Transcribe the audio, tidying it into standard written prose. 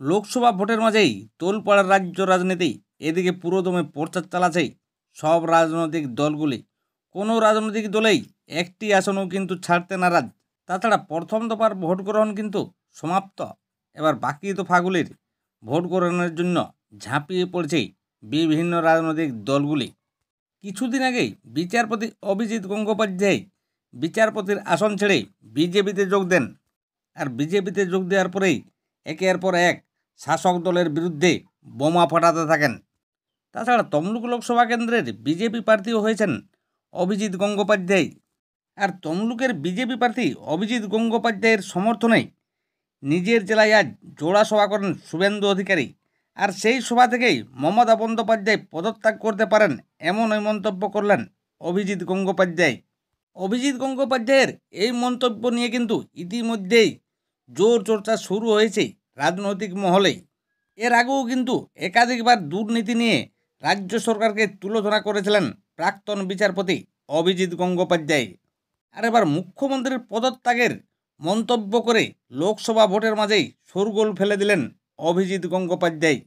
লোকসভা ভোটের মাঝেই তোলপাড় রাজ্য রাজনীতি। এদিকে পুরোদমে প্রচার চালাচ্ছে সব রাজনৈতিক দলগুলি। কোনো রাজনৈতিক দলেই একটি আসনও কিন্তু ছাড়তে নারাজ। তাছাড়া প্রথম দফার ভোট গ্রহণ কিন্তু সমাপ্ত। এবার বাকি দফাগুলির ভোট গ্রহণের জন্য ঝাঁপিয়ে পড়ছে বিভিন্ন রাজনৈতিক দলগুলি। কিছুদিন আগেই বিচারপতি অভিজিৎ গঙ্গোপাধ্যায় বিচারপতির আসন ছেড়ে বিজেপিতে যোগ দেন। আর বিজেপিতে যোগ দেওয়ার পরেই একের পর এক শাসক দলের বিরুদ্ধে বোমা ফাটাতে থাকেন। তাছাড়া তমলুক লোকসভা কেন্দ্রের বিজেপি প্রার্থীও হয়েছেন অভিজিৎ গঙ্গোপাধ্যায়। আর তমলুকের বিজেপি প্রার্থী অভিজিৎ গঙ্গোপাধ্যায়ের সমর্থনে নিজের জেলায় আজ জোড়া সভা করেন শুভেন্দু অধিকারী। আর সেই সভা থেকেই মমতা বন্দ্যোপাধ্যায় পদত্যাগ করতে পারেন এমনই মন্তব্য করলেন অভিজিৎ গঙ্গোপাধ্যায়। অভিজিৎ গঙ্গোপাধ্যায়ের এই মন্তব্য নিয়ে কিন্তু ইতিমধ্যেই জোর চর্চা শুরু হয়েছে রাজনৈতিক মহলেই। এর আগেও কিন্তু একাধিকবার দুর্নীতি নিয়ে রাজ্য সরকারকে তুলোধনা করেছিলেন প্রাক্তন বিচারপতি অভিজিৎ গঙ্গোপাধ্যায়। আর এবার মুখ্যমন্ত্রীর পদত্যাগের মন্তব্য করে লোকসভা ভোটের মাঝেই শোরগোল ফেলে দিলেন অভিজিৎ গঙ্গোপাধ্যায়।